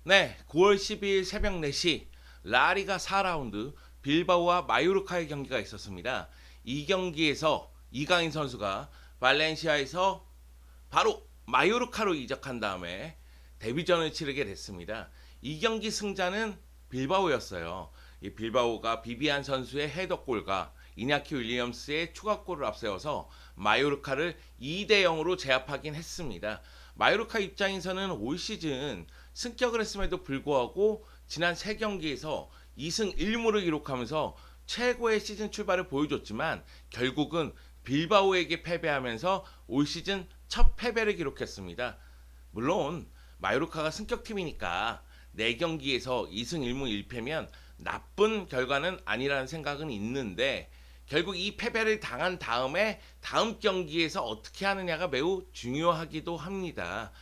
네, 9월 12일 새벽 4시 라리가 4라운드 빌바오와 마요르카의 경기가 있었습니다. 이 경기에서 이강인 선수가 발렌시아에서 바로 마요르카로 이적한 다음에 데뷔전을 치르게 됐습니다. 이 경기 승자는 빌바오였어요. 이 빌바오가 비비안 선수의 헤더골과 이냐키 윌리엄스의 추가골을 앞세워서 마요르카를 2대 0으로 제압하긴 했습니다. 마요르카 입장에서는 올 시즌 승격을 했음에도 불구하고 지난 3경기에서 2승 1무를 기록하면서 최고의 시즌 출발을 보여줬지만 결국은 빌바오에게 패배하면서 올 시즌 첫 패배를 기록했습니다. 물론 마요르카가 승격팀이니까 4경기에서 2승 1무 1패면 나쁜 결과는 아니라는 생각은 있는데 결국 이 패배를 당한 다음에 다음 경기에서 어떻게 하느냐가 매우 중요하기도 합니다.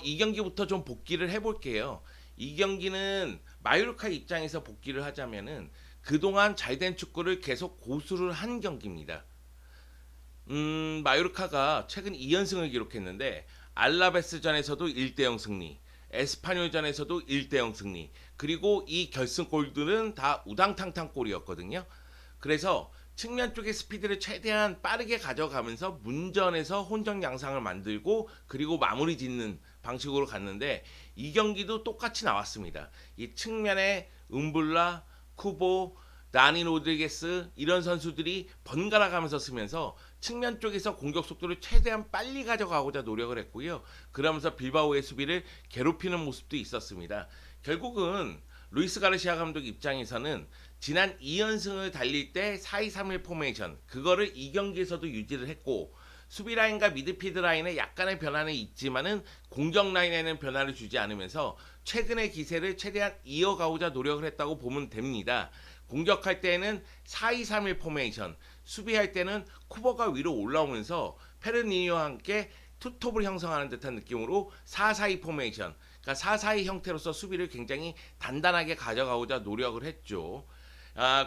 이 경기부터 좀 복귀를 해볼게요. 이 경기는 마요르카 입장에서 복귀를 하자면은 그동안 잘된 축구를 계속 고수를 한 경기입니다. 마요르카가 최근 2연승을 기록했는데 알라베스전에서도 1대0 승리, 에스파뇰전에서도 1대0 승리, 그리고 이 결승골들은 다 우당탕탕 골이었거든요. 그래서 측면 쪽의 스피드를 최대한 빠르게 가져가면서 문전에서 혼전 양상을 만들고 그리고 마무리 짓는 방식으로 갔는데 이 경기도 똑같이 나왔습니다. 이 측면에 음불라, 쿠보, 다니 로드리게스 이런 선수들이 번갈아 가면서 쓰면서 측면 쪽에서 공격 속도를 최대한 빨리 가져가고자 노력을 했고요. 그러면서 빌바오의 수비를 괴롭히는 모습도 있었습니다. 결국은 루이스 가르시아 감독 입장에서는 지난 2연승을 달릴 때 4-2-3-1 포메이션 그거를 이 경기에서도 유지를 했고 수비 라인과 미드필드 라인에 약간의 변화는 있지만은 공격 라인에는 변화를 주지 않으면서 최근의 기세를 최대한 이어가고자 노력을 했다고 보면 됩니다. 공격할 때는 4-2-3-1 포메이션, 수비할 때는 쿠버가 위로 올라오면서 페르니니와 함께 투톱을 형성하는 듯한 느낌으로 4-4-2 포메이션, 그러니까 4-4-2 형태로서 수비를 굉장히 단단하게 가져가고자 노력을 했죠.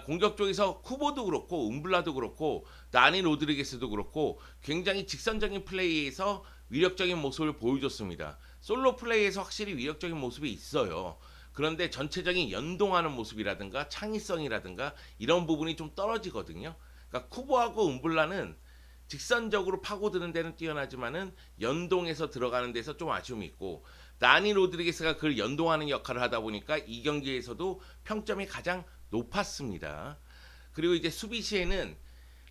공격 쪽에서 쿠보도 그렇고 음블라도 그렇고 나니 로드리게스도 그렇고 굉장히 직선적인 플레이에서 위력적인 모습을 보여줬습니다. 솔로 플레이에서 확실히 위력적인 모습이 있어요. 그런데 전체적인 연동하는 모습이라든가 창의성이라든가 이런 부분이 좀 떨어지거든요. 그러니까 쿠보하고 음블라는 직선적으로 파고드는 데는 뛰어나지만은 연동해서 들어가는 데서 좀 아쉬움이 있고 나니 로드리게스가 그걸 연동하는 역할을 하다 보니까 이 경기에서도 평점이 가장 높았습니다. 그리고 이제 수비 시에는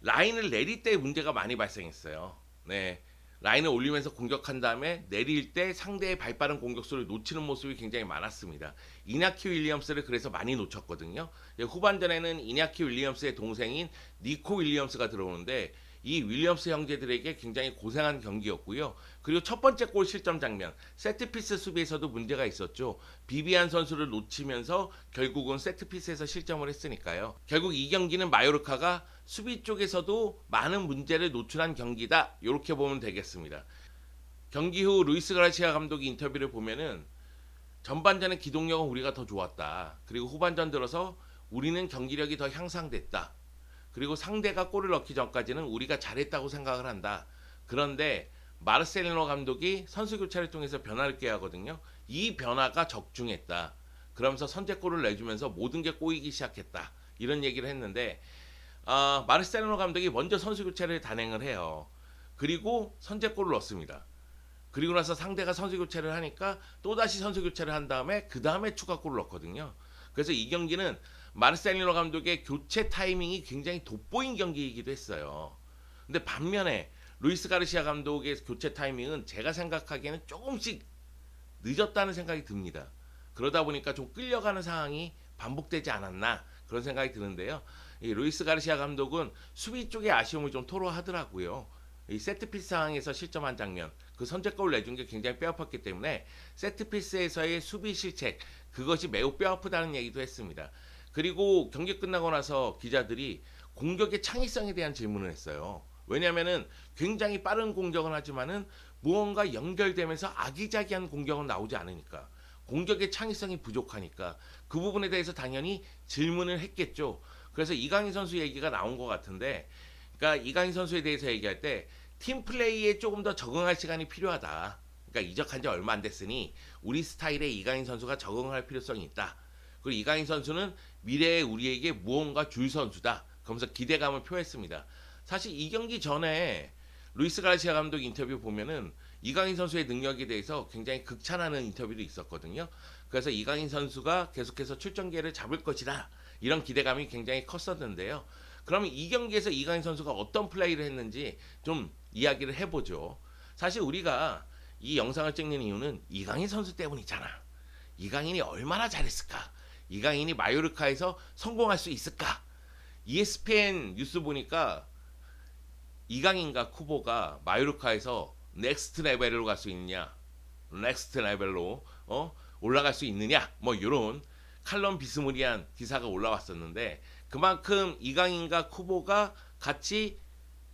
라인을 내릴 때 문제가 많이 발생했어요. 네. 라인을 올리면서 공격한 다음에 내릴 때 상대의 발빠른 공격수를 놓치는 모습이 굉장히 많았습니다. 이냐키 윌리엄스를 그래서 많이 놓쳤거든요. 후반전에는 이냐키 윌리엄스의 동생인 니코 윌리엄스가 들어오는데 이 윌리엄스 형제들에게 굉장히 고생한 경기였고요. 그리고 첫 번째 골 실점 장면, 세트피스 수비에서도 문제가 있었죠. 비비안 선수를 놓치면서 결국은 세트피스에서 실점을 했으니까요. 결국 이 경기는 마요르카가 수비 쪽에서도 많은 문제를 노출한 경기다. 이렇게 보면 되겠습니다. 경기 후 루이스 가르시아 감독이 인터뷰를 보면은 전반전의 기동력은 우리가 더 좋았다. 그리고 후반전 들어서 우리는 경기력이 더 향상됐다. 그리고 상대가 골을 넣기 전까지는 우리가 잘했다고 생각을 한다. 그런데 마르셀리노 감독이 선수 교체를 통해서 변화를 꾀하거든요. 이 변화가 적중했다. 그러면서 선제골을 내주면서 모든 게 꼬이기 시작했다. 이런 얘기를 했는데 마르셀리노 감독이 먼저 선수 교체를 단행을 해요. 그리고 선제골을 넣습니다. 그리고 나서 상대가 선수 교체를 하니까 또다시 선수 교체를 한 다음에 그 다음에 추가골을 넣거든요. 그래서 이 경기는 마르셀리노 감독의 교체 타이밍이 굉장히 돋보인 경기이기도 했어요. 근데 반면에 루이스 가르시아 감독의 교체 타이밍은 제가 생각하기에는 조금씩 늦었다는 생각이 듭니다. 그러다 보니까 좀 끌려가는 상황이 반복되지 않았나 그런 생각이 드는데요. 이 루이스 가르시아 감독은 수비 쪽에 아쉬움을 좀 토로하더라고요. 이 세트피스 상황에서 실점한 장면, 그 선제골을 내준 게 굉장히 뼈아팠기 때문에 세트피스에서의 수비 실책 그것이 매우 뼈아프다는 얘기도 했습니다. 그리고 경기 끝나고 나서 기자들이 공격의 창의성에 대한 질문을 했어요. 왜냐하면은 굉장히 빠른 공격은 하지만은 무언가 연결되면서 아기자기한 공격은 나오지 않으니까 공격의 창의성이 부족하니까 그 부분에 대해서 당연히 질문을 했겠죠. 그래서 이강인 선수 얘기가 나온 것 같은데, 그러니까 이강인 선수에 대해서 얘기할 때 팀 플레이에 조금 더 적응할 시간이 필요하다. 그러니까 이적한 지 얼마 안 됐으니 우리 스타일의 이강인 선수가 적응할 필요성이 있다. 그리고 이강인 선수는 미래의 우리에게 무언가 줄 선수다. 그러면서 기대감을 표했습니다. 사실 이 경기 전에 루이스 가르시아 감독 인터뷰 보면은 이강인 선수의 능력에 대해서 굉장히 극찬하는 인터뷰도 있었거든요. 그래서 이강인 선수가 계속해서 출전 기회를 잡을 것이다. 이런 기대감이 굉장히 컸었는데요. 그러면 이 경기에서 이강인 선수가 어떤 플레이를 했는지 좀 이야기를 해보죠. 사실 우리가 이 영상을 찍는 이유는 이강인 선수 때문이잖아. 이강인이 얼마나 잘했을까? 이강인이 마요르카에서 성공할 수 있을까? ESPN 뉴스 보니까 이강인과 쿠보가 마요르카에서 넥스트 레벨로 갈 수 있느냐, 넥스트 레벨로 올라갈 수 있느냐, 뭐 이런 칼럼 비스무리한 기사가 올라왔었는데 그만큼 이강인과 쿠보가 같이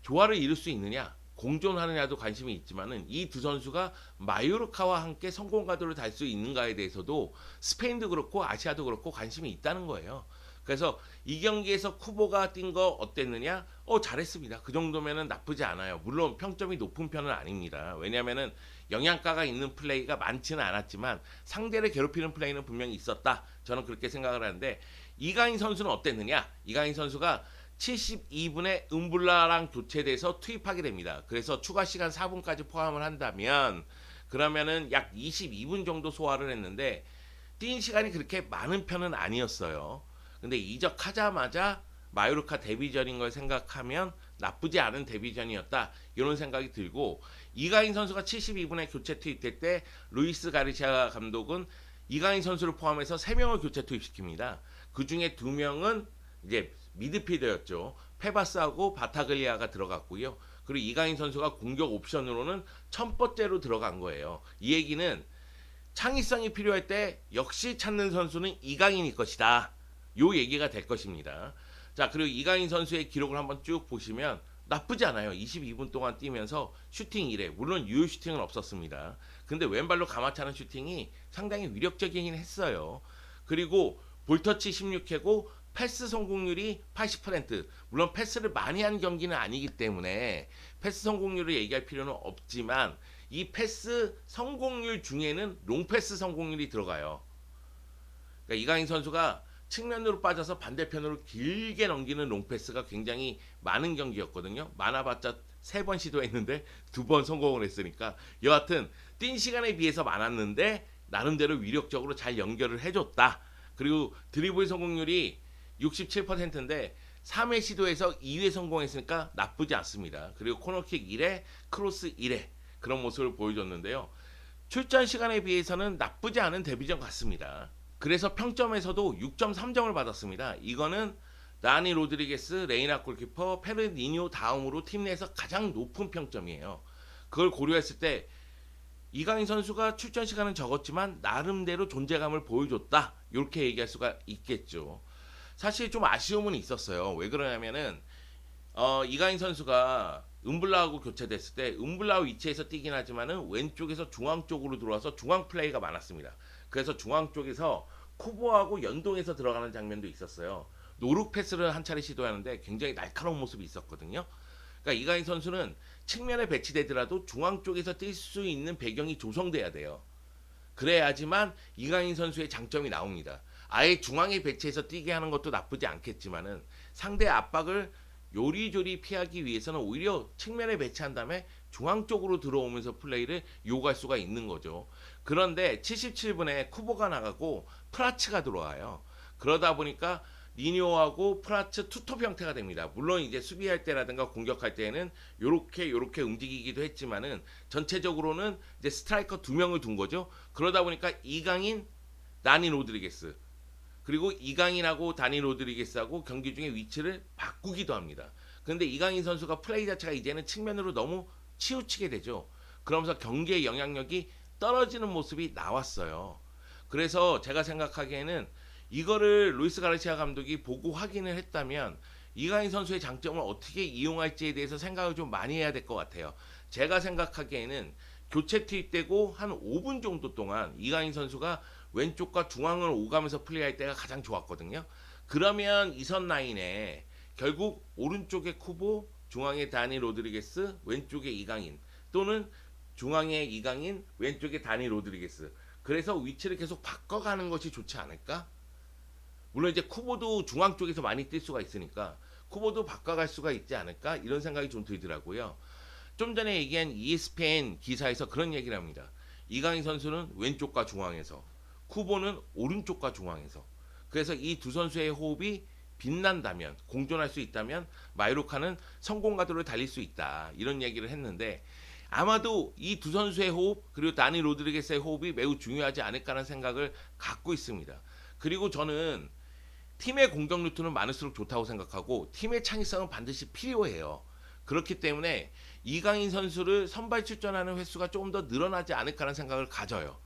조화를 이룰 수 있느냐, 공존하느냐도 관심이 있지만은 이 두 선수가 마요르카와 함께 성공 가도를 달 수 있는가에 대해서도 스페인도 그렇고 아시아도 그렇고 관심이 있다는 거예요. 그래서 이 경기에서 쿠보가 뛴 거 어땠느냐? 잘했습니다. 그 정도면은 나쁘지 않아요. 물론 평점이 높은 편은 아닙니다. 왜냐면은 영양가가 있는 플레이가 많지는 않았지만 상대를 괴롭히는 플레이는 분명히 있었다. 저는 그렇게 생각을 하는데 이강인 선수는 어땠느냐? 이강인 선수가 72분에 음블라랑 교체돼서 투입하게 됩니다. 그래서 추가 시간 4분까지 포함을 한다면 그러면은 약 22분 정도 소화를 했는데 뛴 시간이 그렇게 많은 편은 아니었어요. 근데 이적하자마자 마요르카 데뷔전인 걸 생각하면 나쁘지 않은 데뷔전이었다. 이런 생각이 들고 이강인 선수가 72분에 교체 투입될 때 루이스 가르시아 감독은 이강인 선수를 포함해서 3명을 교체 투입시킵니다. 그 중에 2명은 이제 미드필더였죠. 페바스하고 바타글리아가 들어갔고요. 그리고 이강인 선수가 공격 옵션으로는 첫 번째로 들어간 거예요. 이 얘기는 창의성이 필요할 때 역시 찾는 선수는 이강인일 것이다. 요 얘기가 될 것입니다. 자, 그리고 이강인 선수의 기록을 한번 쭉 보시면 나쁘지 않아요. 22분 동안 뛰면서 슈팅 1회. 물론 유효 슈팅은 없었습니다. 근데 왼발로 감아차는 슈팅이 상당히 위력적이긴 했어요. 그리고 볼터치 16회고 패스 성공률이 80%. 물론 패스를 많이 한 경기는 아니기 때문에 패스 성공률을 얘기할 필요는 없지만 이 패스 성공률 중에는 롱패스 성공률이 들어가요. 그러니까 이강인 선수가 측면으로 빠져서 반대편으로 길게 넘기는 롱패스가 굉장히 많은 경기였거든요. 많아봤자 3번 시도했는데 2번 성공을 했으니까 여하튼 뛴 시간에 비해서 많았는데 나름대로 위력적으로 잘 연결을 해줬다. 그리고 드리블 성공률이 67%인데 3회 시도에서 2회 성공했으니까 나쁘지 않습니다. 그리고 코너킥 1회, 크로스 1회 그런 모습을 보여줬는데요. 출전 시간에 비해서는 나쁘지 않은 데뷔전 같습니다. 그래서 평점에서도 6.3점을 받았습니다. 이거는 다니 로드리게스, 레이나 골키퍼, 페르니뇨 다음으로 팀 내에서 가장 높은 평점이에요. 그걸 고려했을 때 이강인 선수가 출전 시간은 적었지만 나름대로 존재감을 보여줬다. 이렇게 얘기할 수가 있겠죠. 사실 좀 아쉬움은 있었어요. 왜 그러냐면은 이강인 선수가 음블라하고 교체됐을 때 음블라 위치에서 뛰긴 하지만은 왼쪽에서 중앙 쪽으로 들어와서 중앙 플레이가 많았습니다. 그래서 중앙 쪽에서 쿠보하고 연동해서 들어가는 장면도 있었어요. 노룩 패스를 한 차례 시도하는데 굉장히 날카로운 모습이 있었거든요. 그러니까 이강인 선수는 측면에 배치되더라도 중앙 쪽에서 뛸 수 있는 배경이 조성돼야 돼요. 그래야지만 이강인 선수의 장점이 나옵니다. 아예 중앙에 배치해서 뛰게 하는 것도 나쁘지 않겠지만은 상대 압박을 요리조리 피하기 위해서는 오히려 측면에 배치한 다음에 중앙 쪽으로 들어오면서 플레이를 요구할 수가 있는 거죠. 그런데 77분에 쿠보가 나가고 프라츠가 들어와요. 그러다 보니까 니뇨하고 프라츠 투톱 형태가 됩니다. 물론 이제 수비할 때라든가 공격할 때는 요렇게 움직이기도 했지만은 전체적으로는 이제 스트라이커 2명을 둔 거죠. 그러다 보니까 이강인, 다니 로드리게스 그리고 이강인하고 다니 로드리게스하고 경기 중에 위치를 바꾸기도 합니다. 그런데 이강인 선수가 플레이 자체가 이제는 측면으로 너무 치우치게 되죠. 그러면서 경기의 영향력이 떨어지는 모습이 나왔어요. 그래서 제가 생각하기에는 이거를 루이스 가르시아 감독이 보고 확인을 했다면 이강인 선수의 장점을 어떻게 이용할지에 대해서 생각을 좀 많이 해야 될 것 같아요. 제가 생각하기에는 교체 투입되고 한 5분 정도 동안 이강인 선수가 왼쪽과 중앙을 오가면서 플레이할 때가 가장 좋았거든요. 그러면 이선 라인에 결국 오른쪽에 쿠보, 중앙에 다니 로드리게스, 왼쪽에 이강인 또는 중앙에 이강인, 왼쪽에 다니 로드리게스. 그래서 위치를 계속 바꿔가는 것이 좋지 않을까? 물론 이제 쿠보도 중앙 쪽에서 많이 뛸 수가 있으니까 쿠보도 바꿔갈 수가 있지 않을까? 이런 생각이 좀 들더라고요. 좀 전에 얘기한 ESPN 기사에서 그런 얘기를 합니다. 이강인 선수는 왼쪽과 중앙에서, 쿠보는 오른쪽과 중앙에서. 그래서 이 두 선수의 호흡이 빛난다면, 공존할 수 있다면 마요르카는 성공 가도를 달릴 수 있다. 이런 얘기를 했는데 아마도 이 두 선수의 호흡 그리고 다니 로드리게스의 호흡이 매우 중요하지 않을까라는 생각을 갖고 있습니다. 그리고 저는 팀의 공격 루트는 많을수록 좋다고 생각하고 팀의 창의성은 반드시 필요해요. 그렇기 때문에 이강인 선수를 선발 출전하는 횟수가 조금 더 늘어나지 않을까라는 생각을 가져요.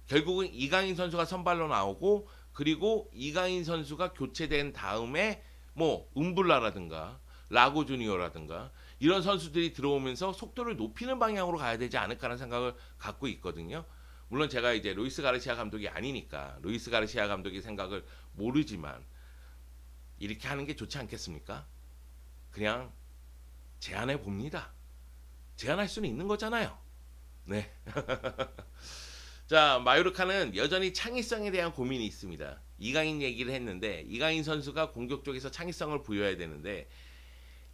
결국은 이강인 선수가 선발로 나오고 그리고 이강인 선수가 교체된 다음에 뭐 음블라라든가 라고 주니어라든가 이런 선수들이 들어오면서 속도를 높이는 방향으로 가야 되지 않을까라는 생각을 갖고 있거든요. 물론 제가 이제 루이스 가르시아 감독이 아니니까 루이스 가르시아 감독의 생각을 모르지만 이렇게 하는 게 좋지 않겠습니까? 그냥 제안해 봅니다. 제안할 수는 있는 거잖아요. 네. 자, 마요르카는 여전히 창의성에 대한 고민이 있습니다. 이강인 얘기를 했는데 이강인 선수가 공격 쪽에서 창의성을 부여해야 되는데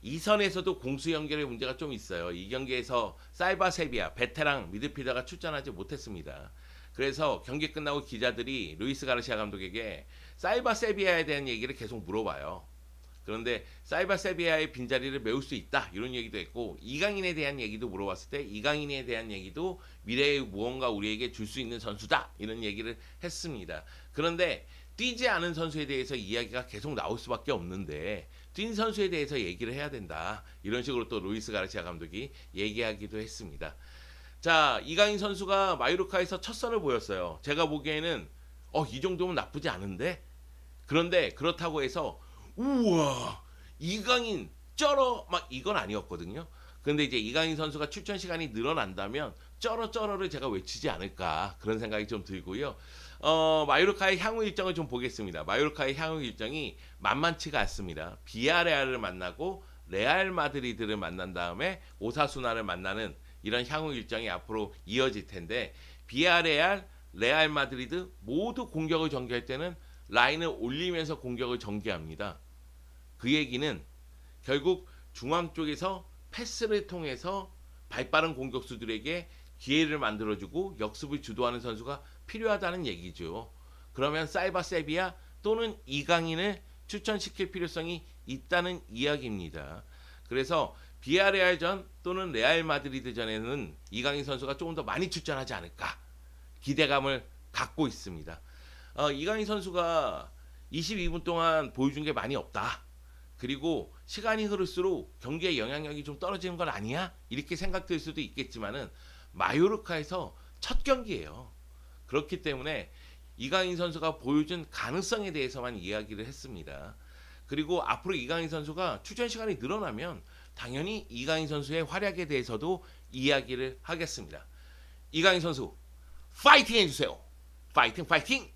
이 선에서도 공수 연결의 문제가 좀 있어요. 이 경기에서 살바 세비야 베테랑 미드필더가 출전하지 못했습니다. 그래서 경기 끝나고 기자들이 루이스 가르시아 감독에게 살바 세비야에 대한 얘기를 계속 물어봐요. 그런데 사이바 세비야의 빈자리를 메울 수 있다 이런 얘기도 했고 이강인에 대한 얘기도 물어봤을 때 이강인에 대한 얘기도 미래에 무언가 우리에게 줄 수 있는 선수다 이런 얘기를 했습니다. 그런데 뛰지 않은 선수에 대해서 이야기가 계속 나올 수밖에 없는데 뛴 선수에 대해서 얘기를 해야 된다 이런 식으로 또 루이스 가르시아 감독이 얘기하기도 했습니다. 자, 이강인 선수가 마요르카에서 첫 선을 보였어요. 제가 보기에는 이 정도면 나쁘지 않은데 그런데 그렇다고 해서 우와 이강인 쩔어 막 이건 아니었거든요. 근데 이제 이강인 선수가 출전 시간이 늘어난다면 쩔어를 제가 외치지 않을까 그런 생각이 좀 들고요. 마요르카의 향후 일정을 좀 보겠습니다. 마요르카의 향후 일정이 만만치가 않습니다. 비아레알을 만나고 레알 마드리드를 만난 다음에 오사수나를 만나는 이런 향후 일정이 앞으로 이어질 텐데 비아레알, 레알 마드리드 모두 공격을 전개할 때는 라인을 올리면서 공격을 전개합니다. 그 얘기는 결국 중앙 쪽에서 패스를 통해서 발빠른 공격수들에게 기회를 만들어주고 역습을 주도하는 선수가 필요하다는 얘기죠. 그러면 살바 세비야 또는 이강인을 추천시킬 필요성이 있다는 이야기입니다. 그래서 비아레알전 또는 레알 마드리드전에는 이강인 선수가 조금 더 많이 출전하지 않을까 기대감을 갖고 있습니다. 이강인 선수가 22분 동안 보여준 게 많이 없다. 그리고 시간이 흐를수록 경기의 영향력이 좀 떨어지는 건 아니야? 이렇게 생각될 수도 있겠지만은 마요르카에서 첫 경기예요. 그렇기 때문에 이강인 선수가 보여준 가능성에 대해서만 이야기를 했습니다. 그리고 앞으로 이강인 선수가 출전 시간이 늘어나면 당연히 이강인 선수의 활약에 대해서도 이야기를 하겠습니다. 이강인 선수 파이팅 해주세요. 파이팅 파이팅!